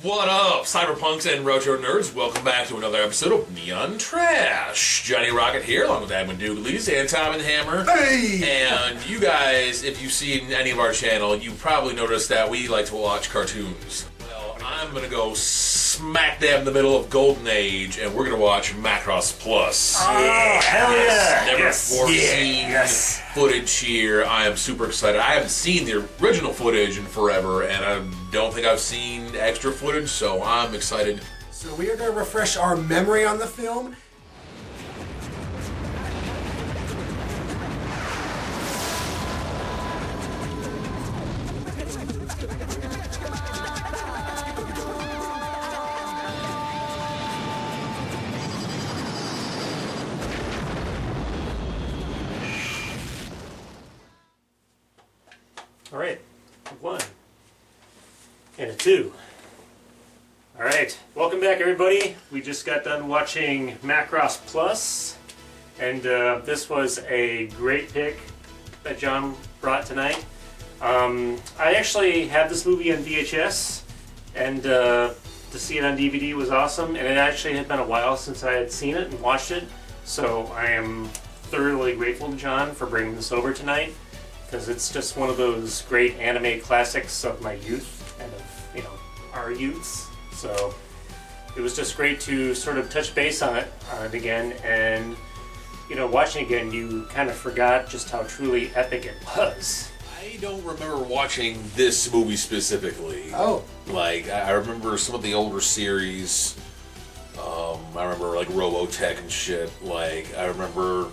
What up, Cyberpunks and Retro Nerds? Welcome back to another episode of Neon Trash. Johnny Rocket here, along with Admin Doodleys and Tom and Hammer. Hey! And you guys, if you've seen any of our channel, you probably noticed that we like to watch cartoons. Well, I'm gonna go smack dab in the middle of Golden Age, and we're gonna watch MACROSS Plus. Oh, hell yeah! Never before seen footage here. I am super excited. I haven't seen the original footage in forever, and I don't think I've seen extra footage, so I'm excited. So we are going to refresh our memory on the film. All right, a 1 and a 2. All right, welcome back, everybody. We just got done watching MACROSS Plus, and this was a great pick that John brought tonight. I actually have this movie on VHS, and to see it on DVD was awesome. And it actually had been a while since I had seen it and watched it, so I am thoroughly grateful to John for bringing this over tonight, because it's just one of those great anime classics of my youth and of, our youths. So it was just great to sort of touch base on it again, and watching it again, you kind of forgot just how truly epic it was. I don't remember watching this movie specifically. Oh. Like, I remember some of the older series. I remember, like, Robotech and shit. Like, I remember...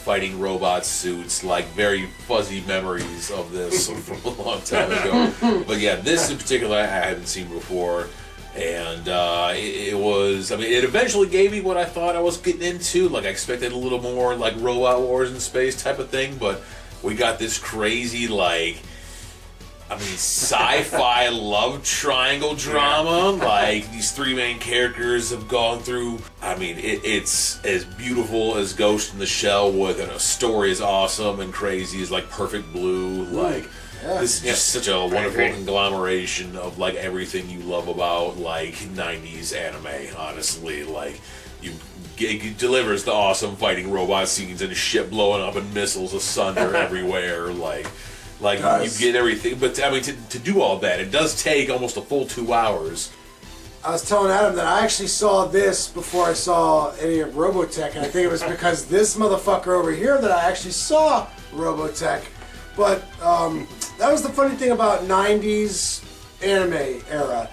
fighting robot suits, like very fuzzy memories of this from a long time ago. But yeah, this in particular I hadn't seen before, and it was, it eventually gave me what I thought I was getting into. Like, I expected a little more like Robot Wars in space type of thing, but we got this crazy, like, sci-fi love triangle drama. Like, these three main characters have gone through. It's as beautiful as Ghost in the Shell with, and a story is awesome and crazy as like Perfect Blue. Like, this is just such a wonderful conglomeration of like everything you love about like 90s anime. Honestly, like, it delivers the awesome fighting robot scenes and shit blowing up and missiles asunder everywhere. Like, you get everything, but to do all that, it does take almost a full 2 hours. I was telling Adam that I actually saw this before I saw any of Robotech, and I think it was because this motherfucker over here that I actually saw Robotech. But that was the funny thing about 90s anime era.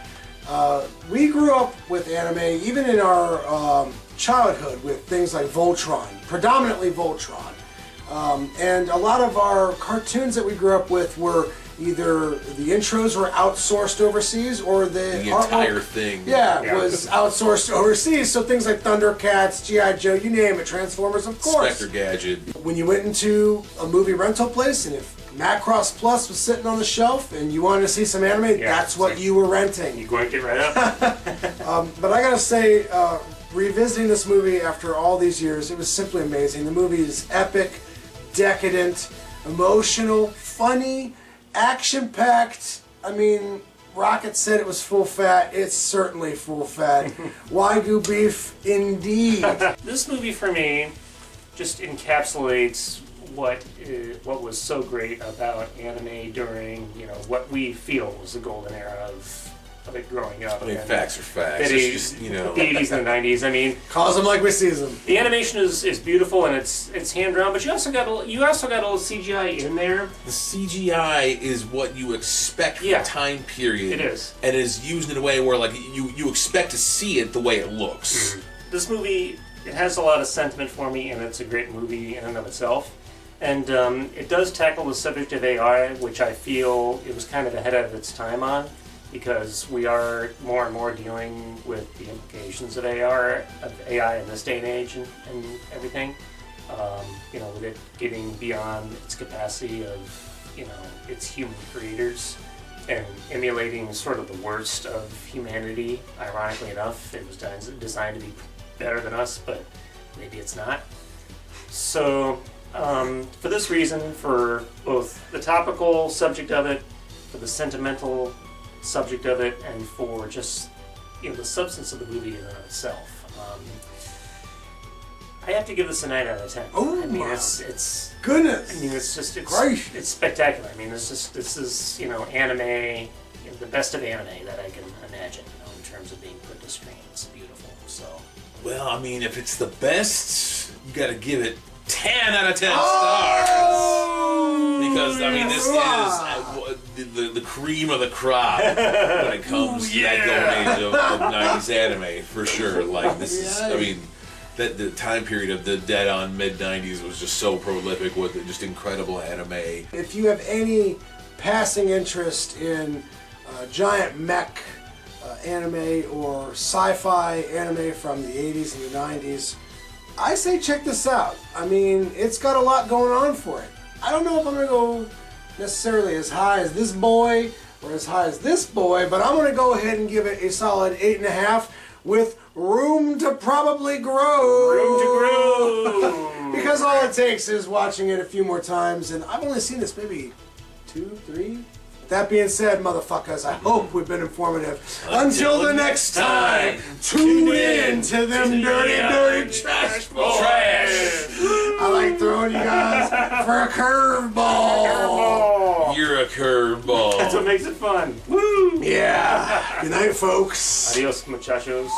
We grew up with anime, even in our childhood, with things like Voltron, predominantly Voltron. And a lot of our cartoons that we grew up with were either the intros were outsourced overseas, or the entire thing was outsourced overseas. So things like Thundercats, G.I. Joe, you name it, Transformers, of course. Spectre Gadget. When you went into a movie rental place, and if MACROSS Plus was sitting on the shelf and you wanted to see some anime, that's what you were renting. You going to get right up. But I gotta say, revisiting this movie after all these years, it was simply amazing. The movie is epic, decadent, emotional, funny, action-packed. Rocket said it was full fat. It's certainly full fat. Wagyu beef, indeed. This movie, for me, just encapsulates what was so great about anime during, what we feel was the golden era of it growing up. Facts are facts. It's just, the 80s and the 90s. Calls them like we sees them. The animation is beautiful, and it's hand drawn, but you also got a little CGI in there. The CGI is what you expect from the time period. It is, and it is used in a way where like you expect to see it the way it looks. Mm-hmm. This movie, it has a lot of sentiment for me, and it's a great movie in and of itself. And it does tackle the subject of AI, which I feel it was kind of ahead of its time on, because we are more and more dealing with the implications of AI in this day and age and everything. With it getting beyond its capacity of, its human creators, and emulating sort of the worst of humanity. Ironically enough, it was designed to be better than us, but maybe it's not. So, for this reason, for both the topical subject of it for the sentimental subject of it, and for just the substance of the movie in and of itself. I have to give this a 9 out of 10. Oh, I mean, my it's goodness. I mean, it's just Gracious. it's spectacular. I mean, this is anime, the best of anime that I can imagine. In terms of being put to screen, it's beautiful. So. Well, I mean, if it's the best, you got to give it 10 out of 10 Oh! stars. Because, I mean, this is the cream of the crop when it comes to that golden age of 90s anime, for sure. Like, this is, I mean, the time period of the dead on mid-90s was just so prolific with just incredible anime. If you have any passing interest in giant mech anime or sci-fi anime from the 80s and the 90s, I say check this out. I mean, it's got a lot going on for it. I don't know if I'm going to go necessarily as high as this boy or as high as this boy, but I'm going to go ahead and give it a solid 8.5 with room to probably grow. Room to grow. Because all it takes is watching it a few more times, and I've only seen this maybe 2, 3. That being said, motherfuckers, I hope we've been informative. Until the next time, tune in to them dirty trash boys. I like throwing you guys for a curveball. You're a curveball. That's what makes it fun. Woo! Yeah. Good night, folks. Adios, muchachos.